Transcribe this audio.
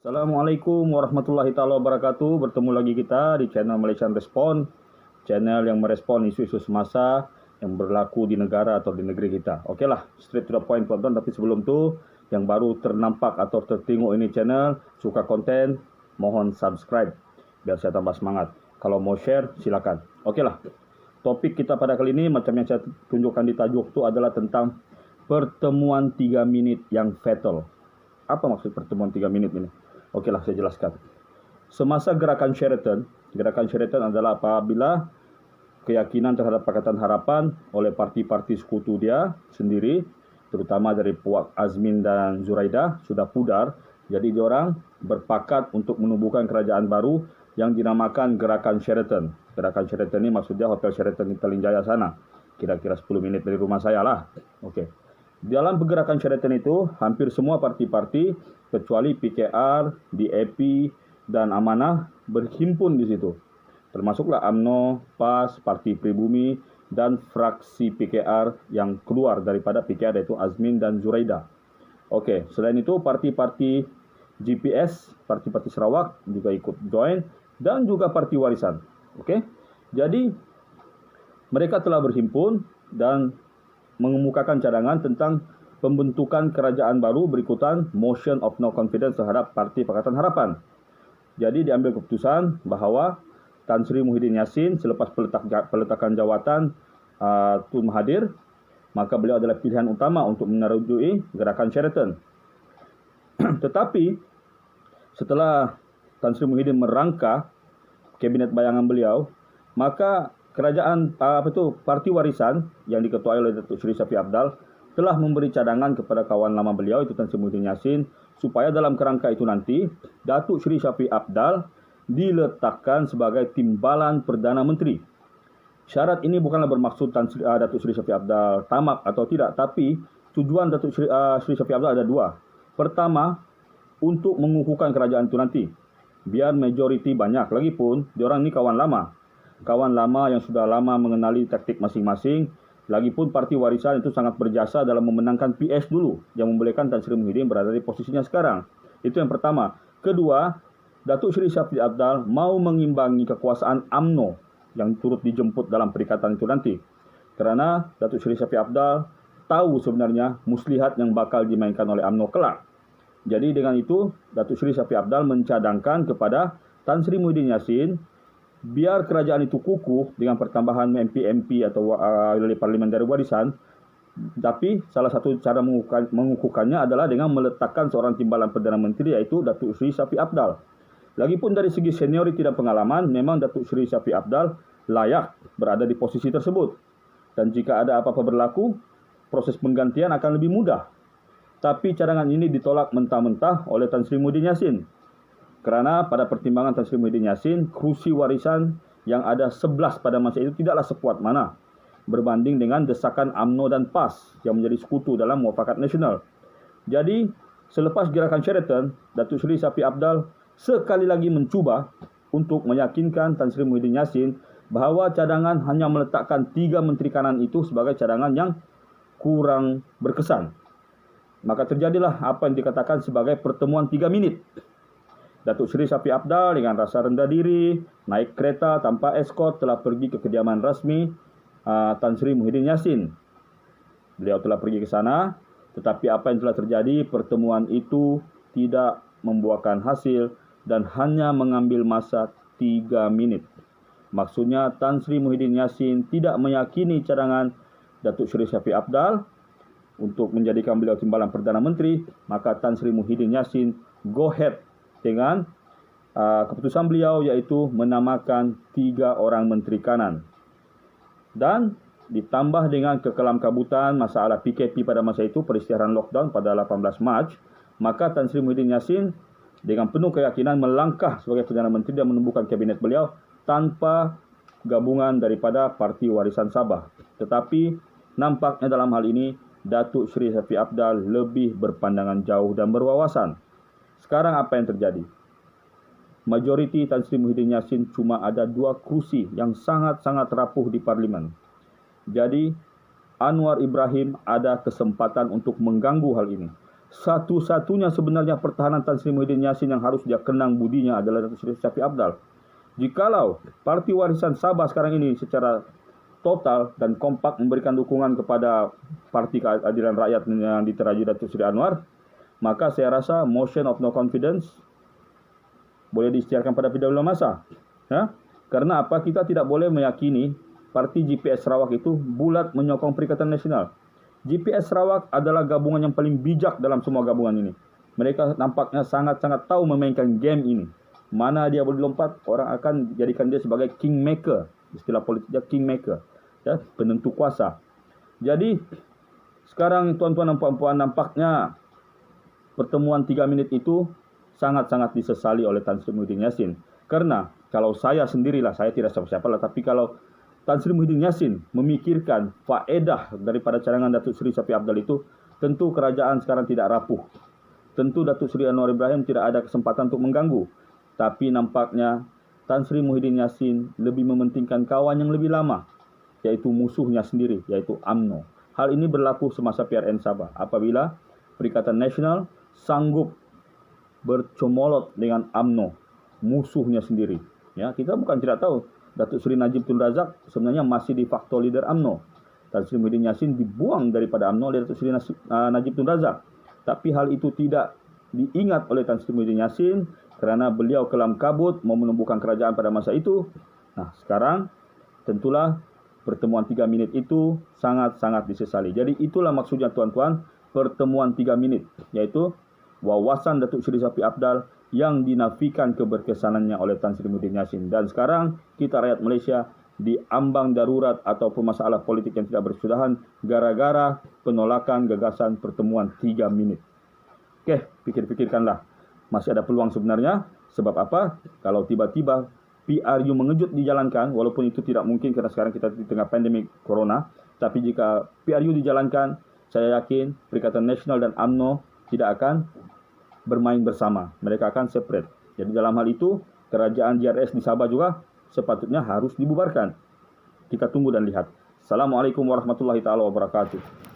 Assalamualaikum warahmatullahi taala wabarakatuh. Bertemu lagi kita di channel Malaysian Respond, channel yang merespon isu-isu semasa yang berlaku di negara atau di negeri kita. Okey lah, straight to the point tuan-tuan. Tapi sebelum tu, yang baru ternampak atau tertengok ini channel, suka konten, mohon subscribe biar saya tambah semangat. Kalau mau share, silakan. Okey lah, topik kita pada kali ini macam yang saya tunjukkan di tajuk tu adalah tentang pertemuan 3 minit yang fatal. Apa maksud pertemuan 3 minit ini? Okeylah, saya jelaskan. Semasa gerakan Sheraton adalah apabila keyakinan terhadap Pakatan Harapan oleh parti-parti sekutu dia sendiri, terutama dari Puak Azmin dan Zuraidah, sudah pudar. Jadi diorang berpakat untuk menubuhkan kerajaan baru yang dinamakan Gerakan Sheraton. Gerakan Sheraton ini maksudnya Hotel Sheraton di Talinjaya sana. Kira-kira 10 minit dari rumah saya lah. Okey. Dalam pergerakan Sheraton itu, hampir semua parti-parti kecuali PKR, DAP dan Amanah berhimpun di situ. Termasuklah UMNO, PAS, Parti Pribumi dan fraksi PKR yang keluar daripada PKR iaitu Azmin dan Zuraidah. Okey, selain itu parti-parti GPS, parti-parti Sarawak juga ikut join dan juga Parti Warisan. Okey. Jadi mereka telah berhimpun dan mengemukakan cadangan tentang pembentukan kerajaan baru berikutan motion of no confidence terhadap Parti Pakatan Harapan. Jadi diambil keputusan bahawa Tan Sri Muhyiddin Yassin selepas peletakan jawatan Tun Mahathir, maka beliau adalah pilihan utama untuk menerujui gerakan Sheraton. Tetapi setelah Tan Sri Muhyiddin merangka kabinet bayangan beliau, maka kerajaan Parti Warisan yang diketuai oleh Datuk Seri Shafie Apdal telah memberi cadangan kepada kawan lama beliau itu Tan Sri Muhyiddin Yassin supaya dalam kerangka itu nanti Datuk Seri Shafie Apdal diletakkan sebagai timbalan Perdana Menteri. Syarat ini bukanlah bermaksud Datuk Seri Shafie Apdal tamak atau tidak, tapi tujuan Datuk Seri Shafie Apdal ada dua. Pertama, untuk mengukuhkan kerajaan itu nanti. Biar majoriti banyak, lagipun diorang ni kawan lama yang sudah lama mengenali taktik masing-masing. Lagipun Parti Warisan itu sangat berjasa dalam memenangkan PS dulu yang membolehkan Tan Sri Muhyiddin berada di posisinya sekarang. Itu yang pertama. Kedua, Datuk Seri Shafie Apdal mau mengimbangi kekuasaan UMNO yang turut dijemput dalam perikatan itu nanti. Kerana Datuk Seri Shafie Apdal tahu sebenarnya muslihat yang bakal dimainkan oleh UMNO kelak. Jadi dengan itu, Datuk Seri Shafie Apdal mencadangkan kepada Tan Sri Muhyiddin Yassin biar kerajaan itu kukuh dengan pertambahan MP atau ahli parlimen dari warisan, tapi salah satu cara mengukuhkannya adalah dengan meletakkan seorang timbalan Perdana Menteri iaitu Datuk Seri Shafie Apdal. Lagipun dari segi senioriti dan pengalaman, memang Datuk Seri Shafie Apdal layak berada di posisi tersebut. Dan jika ada apa-apa berlaku, proses penggantian akan lebih mudah. Tapi cadangan ini ditolak mentah-mentah oleh Tan Sri Muhyiddin Yassin. Kerana pada pertimbangan Tan Sri Muhyiddin Yassin, kerusi warisan yang ada 11 pada masa itu tidaklah sekuat mana berbanding dengan desakan UMNO dan PAS yang menjadi sekutu dalam Muafakat Nasional. Jadi, selepas gerakan Sheraton, Datuk Seri Shafie Apdal sekali lagi mencuba untuk meyakinkan Tan Sri Muhyiddin Yassin bahawa cadangan hanya meletakkan 3 menteri kanan itu sebagai cadangan yang kurang berkesan. Maka terjadilah apa yang dikatakan sebagai pertemuan 3 minit. Datuk Seri Shafie Apdal dengan rasa rendah diri, naik kereta tanpa eskort telah pergi ke kediaman rasmi Tan Sri Muhyiddin Yassin. Beliau telah pergi ke sana, tetapi apa yang telah terjadi, pertemuan itu tidak membuahkan hasil dan hanya mengambil masa 3 minit. Maksudnya Tan Sri Muhyiddin Yassin tidak meyakini cadangan Datuk Seri Shafie Apdal untuk menjadikan beliau timbalan Perdana Menteri, maka Tan Sri Muhyiddin Yassin go ahead dengan keputusan beliau iaitu menamakan 3 orang menteri kanan. Dan ditambah dengan kekelam-kabutan masalah PKP pada masa itu, peristiaran lockdown pada 18 Mac, maka Tan Sri Muhyiddin Yassin dengan penuh keyakinan melangkah sebagai Perdana Menteri dan menumbuhkan kabinet beliau tanpa gabungan daripada Parti Warisan Sabah. Tetapi nampaknya dalam hal ini Datuk Seri Shafie Apdal lebih berpandangan jauh dan berwawasan. Sekarang apa yang terjadi? Majoriti Tan Sri Muhyiddin Yassin cuma ada 2 kerusi yang sangat-sangat rapuh di parlimen. Jadi Anwar Ibrahim ada kesempatan untuk mengganggu hal ini. Satu-satunya sebenarnya pertahanan Tan Sri Muhyiddin Yassin yang harus dia kenang budinya adalah Datuk Seri Shafie Apdal. Jikalau Parti Warisan Sabah sekarang ini secara total dan kompak memberikan dukungan kepada Parti Keadilan Rakyat yang diteraju Datuk Seri Anwar, maka saya rasa motion of no confidence boleh diisytiharkan pada pendahuluan masa. Ya? Karena apa? Kita tidak boleh meyakini Parti GPS Sarawak itu bulat menyokong Perikatan Nasional. GPS Sarawak adalah gabungan yang paling bijak dalam semua gabungan ini. Mereka nampaknya sangat-sangat tahu memainkan game ini. Mana dia boleh lompat, orang akan jadikan dia sebagai kingmaker. Istilah politiknya kingmaker. Ya, penentu kuasa. Jadi, sekarang tuan-tuan dan puan-puan, nampaknya pertemuan 3 minit itu sangat-sangat disesali oleh Tan Sri Muhyiddin Yassin. Karena kalau saya sendirilah, saya tidak siapa-siapa lah, tapi kalau Tan Sri Muhyiddin Yassin memikirkan faedah daripada cadangan Datuk Seri Shafie Apdal itu, tentu kerajaan sekarang tidak rapuh. Tentu Datuk Seri Anwar Ibrahim tidak ada kesempatan untuk mengganggu. Tapi nampaknya Tan Sri Muhyiddin Yassin lebih mementingkan kawan yang lebih lama, yaitu musuhnya sendiri, yaitu UMNO. Hal ini berlaku semasa PRN Sabah. Apabila Perikatan Nasional sanggup bercomolot dengan UMNO, musuhnya sendiri. Ya, kita bukan tidak tahu, Datuk Seri Najib Tun Razak sebenarnya masih di faktor leader UMNO. Tan Sri Muhyiddin Yassin dibuang daripada UMNO oleh Datuk Seri Najib Tun Razak. Tapi hal itu tidak diingat oleh Tan Sri Muhyiddin Yassin kerana beliau kelam kabut mau menumbuhkan kerajaan pada masa itu. Nah, sekarang tentulah pertemuan 3 minit itu sangat-sangat disesali. Jadi itulah maksudnya tuan-tuan, pertemuan 3 minit, yaitu wawasan Datuk Seri Shafie Apdal yang dinafikan keberkesanannya oleh Tan Sri Muhyiddin Yassin. Dan sekarang kita rakyat Malaysia diambang darurat ataupun masalah politik yang tidak berkesudahan gara-gara penolakan gagasan pertemuan 3 minit. Okey, pikir-pikirkanlah. Masih ada peluang sebenarnya. Sebab apa? Kalau tiba-tiba PRU mengejut dijalankan, walaupun itu tidak mungkin kerana sekarang kita di tengah pandemik corona, tapi jika PRU dijalankan, saya yakin Perikatan Nasional dan UMNO tidak akan bermain bersama. Mereka akan separate. Jadi dalam hal itu, kerajaan JRS di Sabah juga sepatutnya harus dibubarkan. Kita tunggu dan lihat. Assalamualaikum warahmatullahi wabarakatuh.